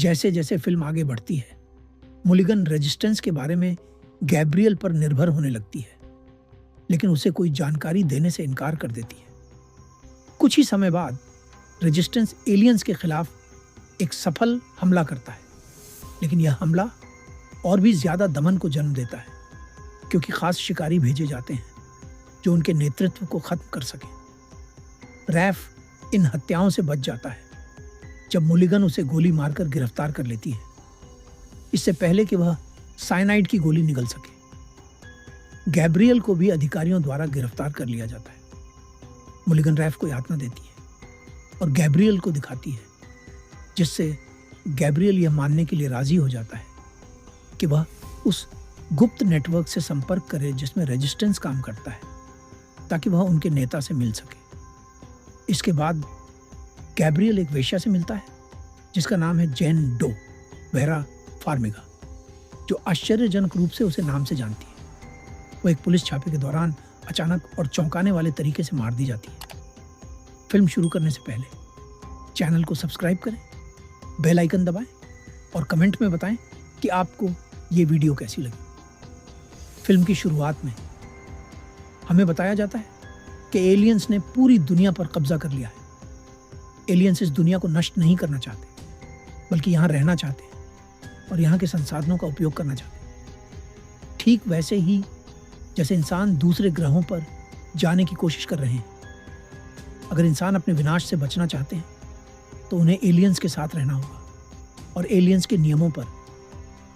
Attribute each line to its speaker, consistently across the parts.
Speaker 1: जैसे जैसे फिल्म आगे बढ़ती है, मुलिगन रेजिस्टेंस के बारे में गैब्रियल पर निर्भर होने लगती है, लेकिन उसे कोई जानकारी देने से इनकार कर देती है। कुछ ही समय बाद रेजिस्टेंस एलियंस के खिलाफ एक सफल हमला करता है, लेकिन यह हमला और भी ज्यादा दमन को जन्म देता है, क्योंकि खास शिकारी भेजे जाते हैं जो उनके नेतृत्व को खत्म कर सके। रैफ इन हत्याओं से बच जाता है जब मुलिगन उसे गोली मारकर गिरफ्तार कर लेती है, इससे पहले कि वह साइनाइड की गोली निगल सके। गैब्रियल को भी अधिकारियों द्वारा गिरफ्तार कर लिया जाता है। मुलिगन रैफ को यातना देती है और गैब्रियल को दिखाती है, जिससे गैब्रियल यह मानने के लिए राजी हो जाता है कि वह उस गुप्त नेटवर्क से संपर्क करे जिसमें रेजिस्टेंस काम करता है, ताकि वह उनके नेता से मिल सके। इसके बाद गैब्रियल एक वेश्या से मिलता है जिसका नाम है जेन डो वेरा फार्मिगा, जो आश्चर्यजनक रूप से उसे नाम से जानती है। वह एक पुलिस छापे के दौरान अचानक और चौंकाने वाले तरीके से मार दी जाती है। फिल्म शुरू करने से पहले चैनल को सब्सक्राइब करें, बेल आइकन दबाएं और कमेंट में बताएं कि आपको ये वीडियो कैसी लगी। फिल्म की शुरुआत में हमें बताया जाता है कि एलियंस ने पूरी दुनिया पर कब्जा कर लिया है। एलियंस इस दुनिया को नष्ट नहीं करना चाहते, बल्कि यहाँ रहना चाहते हैं और यहाँ के संसाधनों का उपयोग करना चाहते हैं। ठीक वैसे ही जैसे इंसान दूसरे ग्रहों पर जाने की कोशिश कर रहे हैं। अगर इंसान अपने विनाश से बचना चाहते हैं तो उन्हें एलियंस के साथ रहना होगा और एलियंस के नियमों पर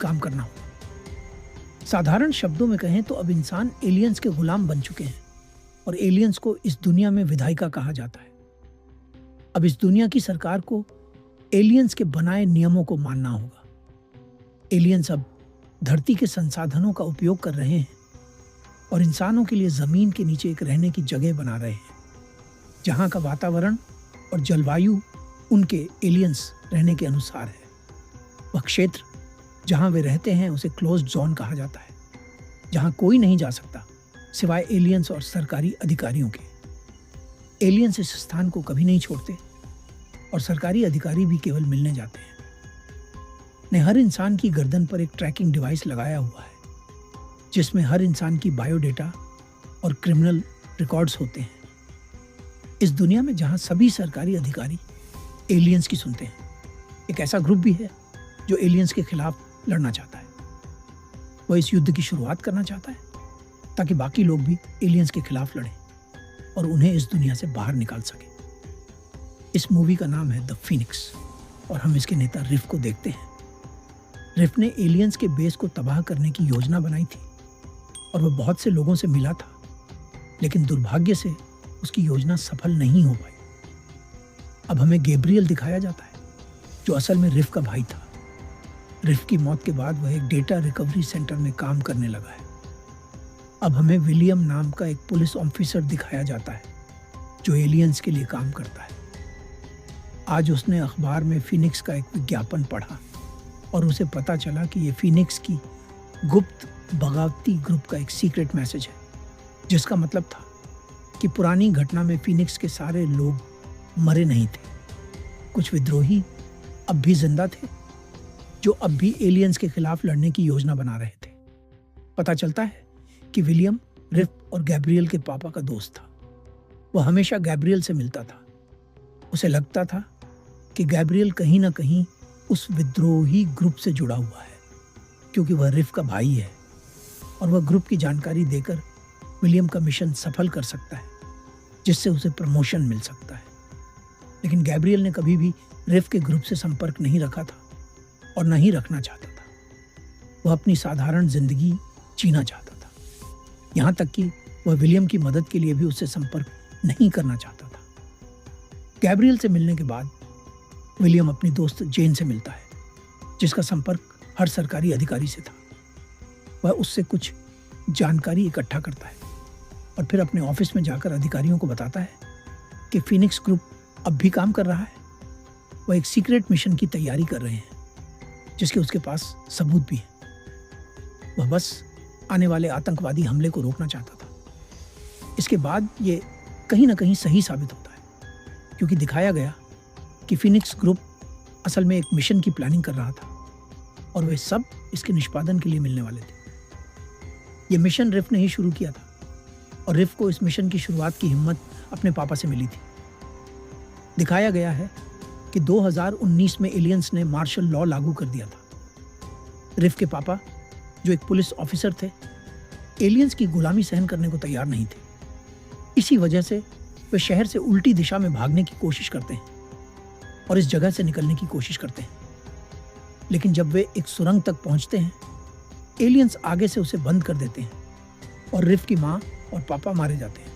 Speaker 1: काम करना होगा। साधारण शब्दों में कहें तो अब इंसान एलियंस के गुलाम बन चुके हैं और एलियंस को इस दुनिया में विधायिका कहा जाता है। अब इस दुनिया की सरकार को एलियंस के बनाए नियमों को मानना होगा। एलियंस अब धरती के संसाधनों का उपयोग कर रहे हैं और इंसानों के लिए जमीन के नीचे एक रहने की जगह बना रहे हैं, जहां का वातावरण और जलवायु उनके एलियंस रहने के अनुसार है। वह क्षेत्र जहां वे रहते हैं उसे क्लोज्ड जोन कहा जाता है, जहां कोई नहीं जा सकता सिवाय एलियंस और सरकारी अधिकारियों के। एलियंस इस स्थान को कभी नहीं छोड़ते और सरकारी अधिकारी भी केवल मिलने जाते हैं। ने हर इंसान की गर्दन पर एक ट्रैकिंग डिवाइस लगाया हुआ है, जिसमें हर इंसान की बायोडेटा और क्रिमिनल रिकॉर्ड्स होते हैं। इस दुनिया में जहां सभी सरकारी अधिकारी एलियंस की सुनते हैं, एक ऐसा ग्रुप भी है जो एलियंस के खिलाफ लड़ना चाहता है। वह इस युद्ध की शुरुआत करना चाहता है ताकि बाकी लोग भी एलियंस के खिलाफ लड़ें और उन्हें इस दुनिया से बाहर निकाल सके। इस मूवी का नाम है द फिनिक्स और हम इसके नेता रिफ को देखते हैं। रिफ ने एलियंस के बेस को तबाह करने की योजना बनाई थी और वह बहुत से लोगों से मिला था, लेकिन दुर्भाग्य से उसकी योजना सफल नहीं हो पाई। अब हमें गैब्रियल दिखाया जाता है, जो असल में रिफ का भाई था। रिफ की मौत के बाद वह एक डेटा रिकवरी सेंटर में काम करने लगा है। अब हमें विलियम नाम का एक पुलिस ऑफिसर दिखाया जाता है जो एलियंस के लिए काम करता है। आज उसने अखबार में फिनिक्स का एक विज्ञापन पढ़ा और उसे पता चला कि ये फिनिक्स की गुप्त बगावती ग्रुप का एक सीक्रेट मैसेज है, जिसका मतलब था कि पुरानी घटना में फिनिक्स के सारे लोग मरे नहीं थे। कुछ विद्रोही अब भी जिंदा थे जो अब भी एलियंस के खिलाफ लड़ने की योजना बना रहे थे। पता चलता है कि विलियम रिफ और गैब्रियल के पापा का दोस्त था। वह हमेशा गैब्रियल से मिलता था। उसे लगता था कि गैब्रियल कहीं ना कहीं उस विद्रोही ग्रुप से जुड़ा हुआ है, क्योंकि वह रिफ का भाई है और वह ग्रुप की जानकारी देकर विलियम का मिशन सफल कर सकता है, जिससे उसे प्रमोशन मिल सकता है। लेकिन गैब्रियल ने कभी भी रिफ के ग्रुप से संपर्क नहीं रखा था और न ही रखना चाहता था। वह अपनी साधारण जिंदगी जीना चाहता था, यहाँ तक कि वह विलियम की मदद के लिए भी उससे संपर्क नहीं करना चाहता था। गैब्रियल से मिलने के बाद विलियम अपनी दोस्त जेन से मिलता है, जिसका संपर्क हर सरकारी अधिकारी से था। वह उससे कुछ जानकारी इकट्ठा करता है और फिर अपने ऑफिस में जाकर अधिकारियों को बताता है कि फिनिक्स ग्रुप अब भी काम कर रहा है। वह एक सीक्रेट मिशन की तैयारी कर रहे हैं, जिसके उसके पास सबूत भी है। वह बस आने वाले आतंकवादी हमले को रोकना चाहता था। इसके बाद ये कहीं ना कहीं सही साबित होता है, क्योंकि दिखाया गया कि फिनिक्स ग्रुप असल में एक मिशन की प्लानिंग कर रहा था और वे सब इसके निष्पादन के लिए मिलने वाले थे। यह मिशन रिफ ने ही शुरू किया था और रिफ को इस मिशन की शुरुआत की हिम्मत अपने पापा से मिली थी। दिखाया गया है कि 2019 में एलियंस ने मार्शल लॉ लागू कर दिया था। रिफ के पापा, जो एक पुलिस ऑफिसर थे, एलियंस की गुलामी सहन करने को तैयार नहीं थे। इसी वजह से वे शहर से उल्टी दिशा में भागने की कोशिश करते हैं और इस जगह से निकलने की कोशिश करते हैं। लेकिन जब वे एक सुरंग तक पहुंचते हैं, एलियंस आगे से उसे बंद कर देते हैं और रिफ की मां और पापा मारे जाते हैं।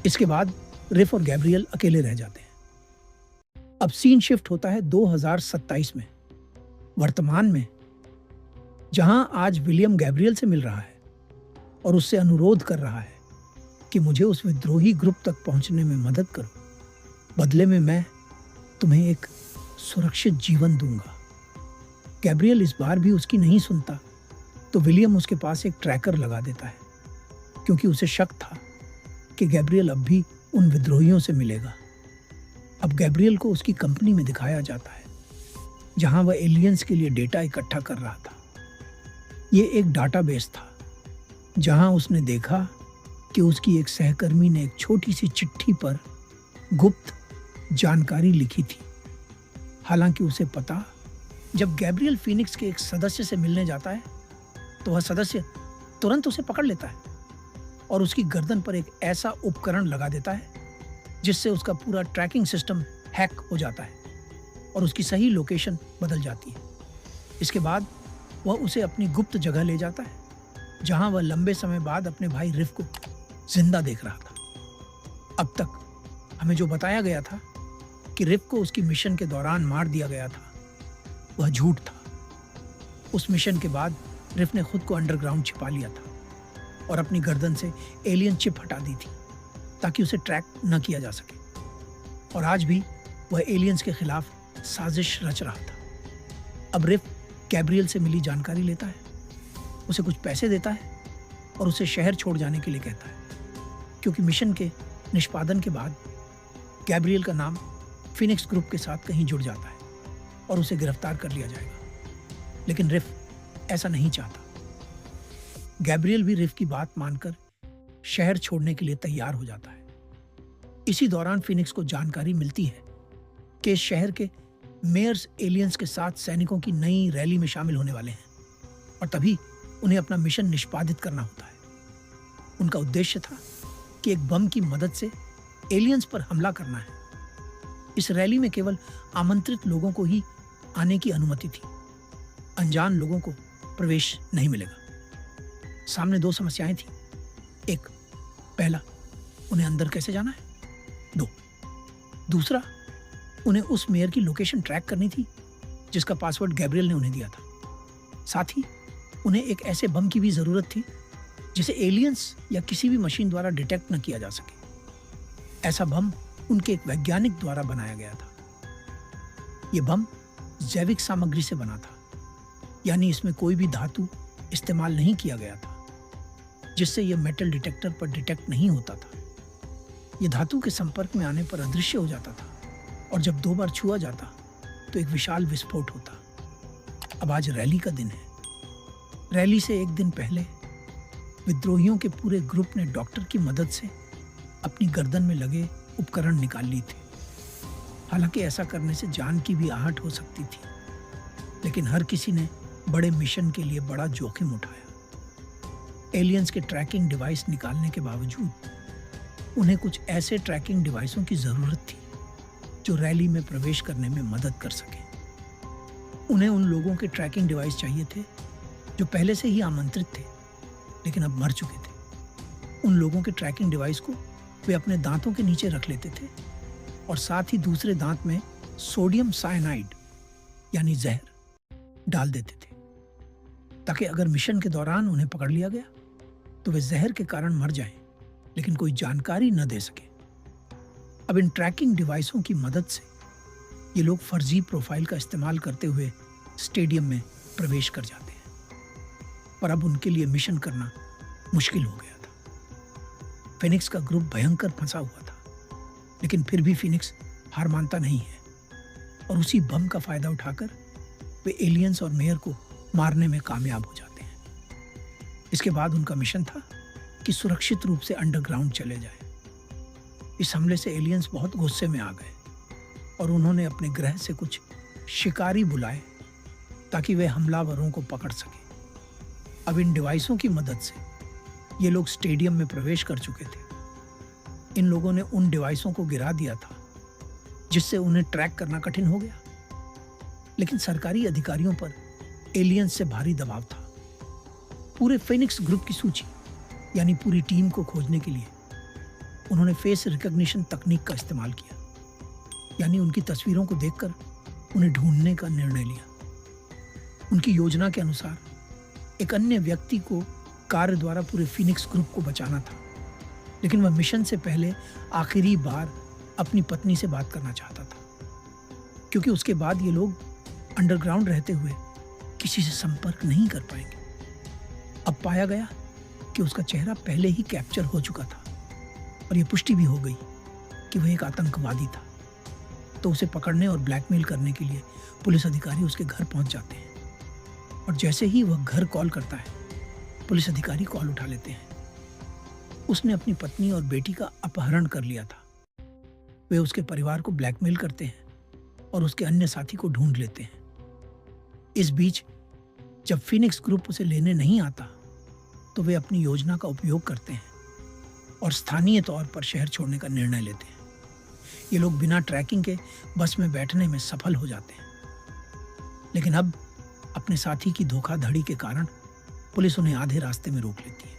Speaker 1: इसके बाद रिफ और गैब्रियल अकेले रह जाते हैं। अब सीन शिफ्ट होता है 2027 में, वर्तमान में, जहां आज विलियम गैब्रियल से मिल रहा है और उससे अनुरोध कर रहा है कि मुझे उस विद्रोही ग्रुप तक पहुंचने में मदद करो। बदले में मैं तुम्हें एक सुरक्षित जीवन दूंगा। गैब्रियल इस बार भी उसकी नहीं सुनता तो विलियम उसके पास एक ट्रैकर लगा देता है, क्योंकि उसे शक था कि गैब्रियल अब भी उन विद्रोहियों से मिलेगा। अब गैब्रियल को उसकी कंपनी में दिखाया जाता है, जहां वह एलियंस के लिए डेटा इकट्ठा कर रहा था। यह एक डाटाबेस था जहां उसने देखा कि उसकी एक सहकर्मी ने एक छोटी सी चिट्ठी पर गुप्त जानकारी लिखी थी। हालांकि उसे पता, जब गैब्रियल फीनिक्स के एक सदस्य से मिलने जाता है तो वह सदस्य तुरंत उसे पकड़ लेता है और उसकी गर्दन पर एक ऐसा उपकरण लगा देता है जिससे उसका पूरा ट्रैकिंग सिस्टम हैक हो जाता है और उसकी सही लोकेशन बदल जाती है। इसके बाद वह उसे अपनी गुप्त जगह ले जाता है, जहां वह लंबे समय बाद अपने भाई रिफ को जिंदा देख रहा था। अब तक हमें जो बताया गया था कि रिफ को उसकी मिशन के दौरान मार दिया गया था, वह झूठ था। उस मिशन के बाद रिफ ने खुद को अंडरग्राउंड छिपा लिया था और अपनी गर्दन से एलियन चिप हटा दी थी ताकि उसे ट्रैक न किया जा सके। और आज भी वह एलियंस के खिलाफ साजिश रच रहा था। अब रिफ गैब्रियल से मिली जानकारी लेता है, उसे कुछ पैसे देता है और उसे शहर छोड़ जाने के लिए कहता है, क्योंकि मिशन के निष्पादन के बाद गैब्रियल का नाम फीनिक्स ग्रुप के साथ कहीं जुड़ जाता है और उसे गिरफ्तार कर लिया जाएगा। लेकिन रिफ ऐसा नहीं चाहता। गैब्रियल भी रिफ की बात मानकर शहर छोड़ने के लिए तैयार हो जाता है। इसी दौरान फीनिक्स को जानकारी मिलती है कि इस शहर के मेयर्स एलियंस के साथ सैनिकों की नई रैली में शामिल होने वाले हैं और तभी उन्हें अपना मिशन निष्पादित करना होता है। उनका उद्देश्य था कि एक बम की मदद से एलियंस पर हमला करना है। इस रैली में केवल आमंत्रित लोगों को ही आने की अनुमति थी, अनजान लोगों को प्रवेश नहीं मिलेगा। सामने दो समस्याएं थी। एक, पहला, उन्हें अंदर कैसे जाना है। दो, दूसरा, उन्हें उस मेयर की लोकेशन ट्रैक करनी थी जिसका पासवर्ड गैब्रियल ने उन्हें दिया था। साथ ही उन्हें एक ऐसे बम की भी जरूरत थी जिसे एलियंस या किसी भी मशीन द्वारा डिटेक्ट न किया जा सके। ऐसा बम उनके एक वैज्ञानिक द्वारा बनाया गया था। यह बम जैविक सामग्री से बना था, यानी इसमें कोई भी धातु इस्तेमाल नहीं किया गया था, जिससे यह मेटल डिटेक्टर पर डिटेक्ट नहीं होता था। यह धातु के संपर्क में आने पर अदृश्य हो जाता था और जब 2 बार छुआ जाता तो एक विशाल विस्फोट होता। अब आज रैली का दिन है। रैली से एक दिन पहले विद्रोहियों के पूरे ग्रुप ने डॉक्टर की मदद से अपनी गर्दन में लगे उपकरण निकाल ली थे। हालांकि ऐसा करने से जान की भी आहट हो सकती थी, लेकिन हर किसी ने बड़े मिशन के लिए बड़ा जोखिम उठाया। एलियंस के ट्रैकिंग डिवाइस निकालने के बावजूद उन्हें कुछ ऐसे ट्रैकिंग डिवाइसों की जरूरत थी जो रैली में प्रवेश करने में मदद कर सके। उन्हें उन लोगों के ट्रैकिंग डिवाइस चाहिए थे जो पहले से ही आमंत्रित थे लेकिन अब मर चुके थे। उन लोगों के ट्रैकिंग डिवाइस को वे अपने दांतों के नीचे रख लेते थे और साथ ही दूसरे दांत में सोडियम साइनाइड यानी जहर डाल देते थे, ताकि अगर मिशन के दौरान उन्हें पकड़ लिया गया तो वे जहर के कारण मर जाएं, लेकिन कोई जानकारी न दे सके। अब इन ट्रैकिंग डिवाइसों की मदद से ये लोग फर्जी प्रोफाइल का इस्तेमाल करते हुए स्टेडियम में प्रवेश कर जाते हैं, पर अब उनके लिए मिशन करना मुश्किल हो गया था। फिनिक्स का ग्रुप भयंकर फंसा हुआ था, लेकिन फिर भी फिनिक्स हार मानता नहीं है और उसी बम का फायदा उठाकर वे एलियंस और मेयर को मारने में कामयाब हो जाते हैं। इसके बाद उनका मिशन था कि सुरक्षित रूप से अंडरग्राउंड चले जाएं। इस हमले से एलियंस बहुत गुस्से में आ गए और उन्होंने अपने ग्रह से कुछ शिकारी बुलाए ताकि वे हमलावरों को पकड़ सके। अब इन डिवाइसों की मदद से ये लोग स्टेडियम में प्रवेश कर चुके थे। इन लोगों ने उन डिवाइसों को गिरा दिया था जिससे उन्हें ट्रैक करना कठिन हो गया, लेकिन सरकारी अधिकारियों पर एलियंस से भारी दबाव था। पूरे फिनिक्स ग्रुप की सूची यानी पूरी टीम को खोजने के लिए उन्होंने फेस रिकॉग्निशन तकनीक का इस्तेमाल किया, यानी उनकी तस्वीरों को देखकर उन्हें ढूंढने का निर्णय लिया। उनकी योजना के अनुसार एक अन्य व्यक्ति को कार्य द्वारा पूरे फिनिक्स ग्रुप को बचाना था, लेकिन वह मिशन से पहले आखिरी बार अपनी पत्नी से बात करना चाहता था, क्योंकि उसके बाद ये लोग अंडरग्राउंड रहते हुए किसी से संपर्क नहीं कर पाएंगे। अब पाया गया कि उसका चेहरा पहले ही कैप्चर हो चुका था और यह पुष्टि भी हो गई कि वह एक आतंकवादी था। तो उसे पकड़ने और ब्लैकमेल करने के लिए पुलिस अधिकारी उसके घर पहुंच जाते हैं और जैसे ही वह घर कॉल करता है, पुलिस अधिकारी कॉल उठा लेते हैं। उसने अपनी पत्नी और बेटी का अपहरण कर लिया था। वे उसके परिवार को ब्लैकमेल करते हैं और उसके अन्य साथी को ढूंढ लेते हैं। इस बीच जब फिनिक्स ग्रुप उसे लेने नहीं आता तो वे अपनी योजना का उपयोग करते हैं और स्थानीय तौर पर शहर छोड़ने का निर्णय लेते हैं। ये लोग बिना ट्रैकिंग के बस में बैठने में सफल हो जाते हैं, लेकिन अब अपने साथी की धोखाधड़ी के कारण पुलिस उन्हें आधे रास्ते में रोक लेती है।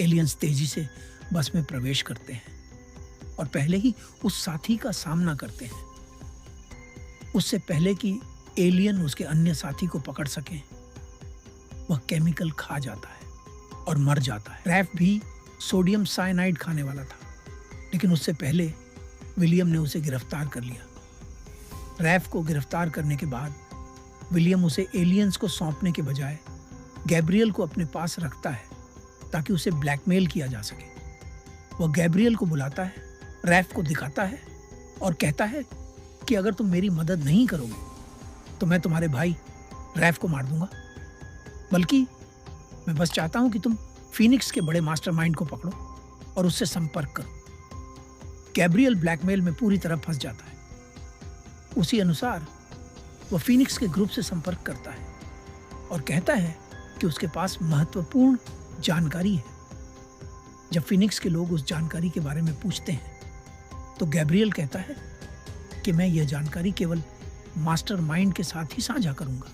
Speaker 1: एलियंस तेजी से बस में प्रवेश करते हैं और पहले ही उस साथी का सामना करते हैं। उससे पहले कि एलियन उसके अन्य साथी को पकड़ सके, वह केमिकल खा जाता है और मर जाता है। रैफ भी सोडियम साइनाइड खाने वाला था, लेकिन उससे पहले विलियम ने उसे गिरफ्तार कर लिया। रैफ को गिरफ्तार करने के बाद विलियम उसे एलियंस को सौंपने के बजाय गैब्रियल को अपने पास रखता है ताकि उसे ब्लैकमेल किया जा सके। वह गैब्रियल को बुलाता है, रैफ को दिखाता है और कहता है कि अगर तुम मेरी मदद नहीं करोगे तो मैं तुम्हारे भाई रैफ को मार दूंगा। बल्कि मैं बस चाहता हूं कि तुम फिनिक्स के बड़े मास्टरमाइंड को पकड़ो और उससे संपर्क करो। गैब्रियल ब्लैकमेल में पूरी तरह फंस जाता है। उसी अनुसार वह फिनिक्स के ग्रुप से संपर्क करता है और कहता है कि उसके पास महत्वपूर्ण जानकारी है। जब फिनिक्स के लोग उस जानकारी के बारे में पूछते हैं तो गैब्रियल कहता है कि मैं यह जानकारी केवल मास्टरमाइंड के साथ ही साझा करूंगा,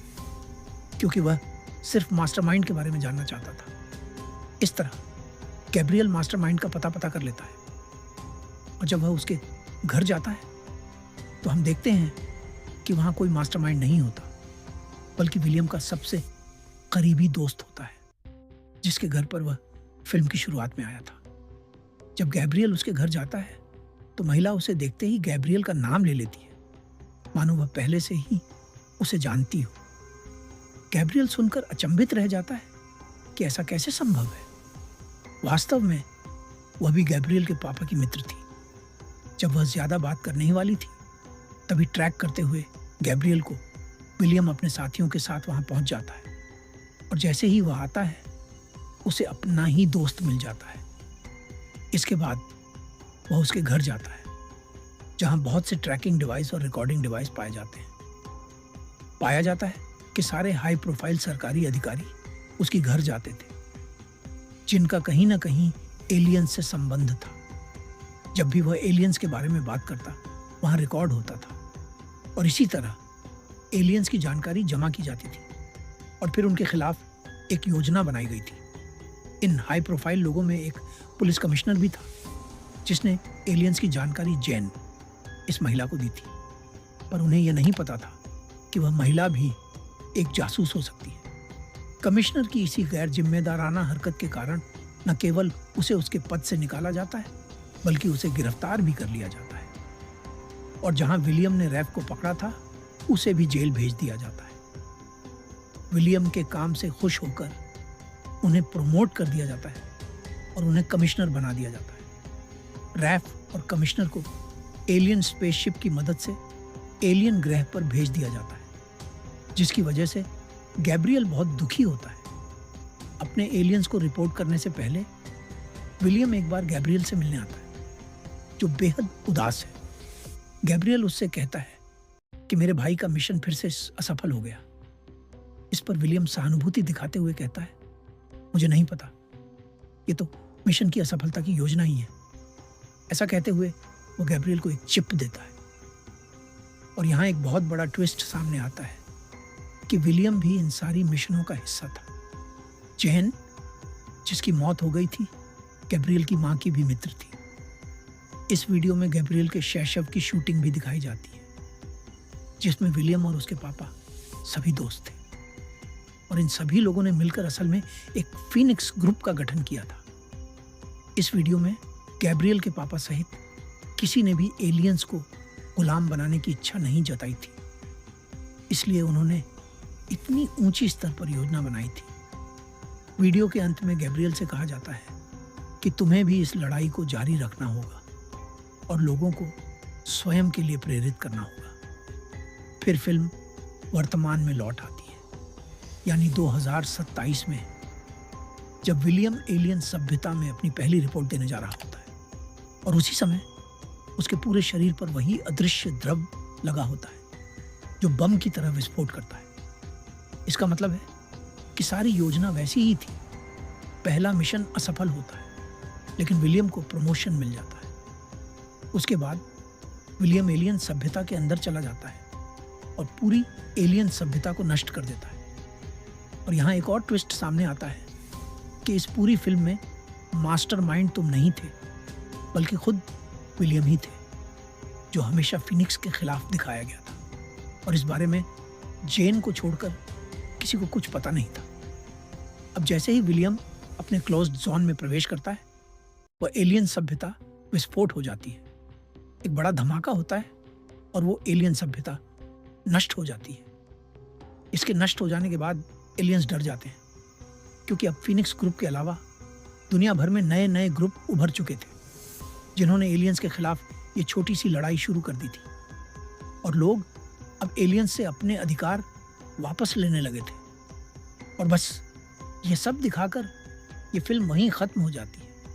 Speaker 1: क्योंकि वह सिर्फ मास्टरमाइंड के बारे में जानना चाहता था। इस तरह गैब्रियल मास्टरमाइंड का पता कर लेता है और जब वह उसके घर जाता है तो हम देखते हैं कि वहां कोई मास्टरमाइंड नहीं होता, बल्कि विलियम का सबसे करीबी दोस्त होता है, जिसके घर पर वह फिल्म की शुरुआत में आया था। जब गैब्रियल उसके घर जाता है तो महिला उसे देखते ही गैब्रियल का नाम ले लेती है, मानो वह पहले से ही उसे जानती हो। गैब्रियल सुनकर अचंभित रह जाता है कि ऐसा कैसे संभव है। वास्तव में वह भी गैब्रियल के पापा की मित्र थी। जब वह ज्यादा बात करने ही वाली थी, तभी ट्रैक करते हुए गैब्रियल को विलियम अपने साथियों के साथ वहां पहुंच जाता है और जैसे ही वह आता है उसे अपना ही दोस्त मिल जाता है। इसके बाद वह उसके घर जाता है, जहां बहुत से ट्रैकिंग डिवाइस और रिकॉर्डिंग डिवाइस पाए जाते हैं। पाया जाता है कि सारे हाई प्रोफाइल सरकारी अधिकारी उसके घर जाते थे, जिनका कहीं ना कहीं एलियंस से संबंध था। जब भी वह एलियंस के बारे में बात करता, वहां रिकॉर्ड होता था और इसी तरह एलियंस की जानकारी जमा की जाती थी और फिर उनके खिलाफ एक योजना बनाई गई थी। इन हाई प्रोफाइल लोगों में एक पुलिस कमिश्नर भी था, जिसने एलियंस की जानकारी जैन, इस महिला को दी थी, पर उन्हें यह नहीं पता था कि वह महिला भी एक जासूस हो सकती है। कमिश्नर की इसी गैर जिम्मेदाराना हरकत के कारण न केवल उसे उसके पद से निकाला जाता है, बल्कि उसे गिरफ्तार भी कर लिया जाता है और जहां विलियम ने रैफ को पकड़ा था, उसे भी जेल भेज दिया जाता है। विलियम के काम से खुश होकर उन्हें प्रमोट कर दिया जाता है और उन्हें कमिश्नर बना दिया जाता है। रैफ और कमिश्नर को एलियन स्पेसशिप की मदद से एलियन ग्रह पर भेज दिया जाता है, जिसकी वजह से गैब्रियल बहुत दुखी होता है। अपने एलियंस को रिपोर्ट करने से पहले विलियम एक बार गैब्रियल से मिलने आता है, जो बेहद उदास है। गैब्रियल उससे कहता है कि मेरे भाई का मिशन फिर से असफल हो गया। इस पर विलियम सहानुभूति दिखाते हुए कहता है, मुझे नहीं पता, ये तो मिशन की असफलता की योजना ही है। ऐसा कहते हुए वो गैब्रियल को एक चिप देता है। और यहाँ एक बहुत बड़ा ट्विस्ट सामने आता है कि विलियम भी इन सारी मिशनों का हिस्सा था। जेन, जिसकी मौत हो गई थी, गैब्रियल की माँ की भी मित्र थी। इस वीडियो में गैब्रियल के शैशव की शूटिंग भी दिखाई जाती है, जिसमें विलियम और उसके पापा सभी दोस्त थे। और इन सभी लोगों ने मिलकर असल में एक फीनिक्स ग्रुप का गठन किया था। इस वीडियो में गैब्रियल के पापा सहित किसी ने भी एलियंस को गुलाम बनाने की इच्छा नहीं जताई थी, इसलिए उन्होंने इतनी ऊंची स्तर पर योजना बनाई थी। वीडियो के अंत में गैब्रियल से कहा जाता है कि तुम्हें भी इस लड़ाई को जारी रखना होगा और लोगों को स्वयं के लिए प्रेरित करना होगा। फिर फिल्म वर्तमान में लौट आती है, यानी 2027 में, जब विलियम एलियन सभ्यता में अपनी पहली रिपोर्ट देने जा रहा होता है। और उसी समय उसके पूरे शरीर पर वही अदृश्य द्रव लगा होता है जो बम की तरह विस्फोट करता है। इसका मतलब है कि सारी योजना वैसी ही थी। पहला मिशन असफल होता है, लेकिन विलियम को प्रमोशन मिल जाता है। उसके बाद विलियम एलियन सभ्यता के अंदर चला जाता है और पूरी एलियन सभ्यता को नष्ट कर देता है। और यहाँ एक और ट्विस्ट सामने आता है कि इस पूरी फिल्म में मास्टरमाइंड तुम नहीं थे, बल्कि खुद विलियम ही थे, जो हमेशा फिनिक्स के खिलाफ दिखाया गया था। और इस बारे में जेन को छोड़कर किसी को कुछ पता नहीं था। अब जैसे ही विलियम अपने क्लोज्ड जोन में प्रवेश करता है, वह एलियन सभ्यता विस्फोट हो जाती है। एक बड़ा धमाका होता है और वो एलियन सभ्यता नष्ट हो जाती है। इसके नष्ट हो जाने के बाद एलियंस डर जाते हैं, क्योंकि अब फीनिक्स ग्रुप के अलावा दुनिया भर में नए नए ग्रुप उभर चुके थे, जिन्होंने एलियंस के खिलाफ ये छोटी सी लड़ाई शुरू कर दी थी। और लोग अब एलियंस से अपने अधिकार वापस लेने लगे थे। और बस ये सब दिखाकर ये फिल्म वहीं खत्म हो जाती है।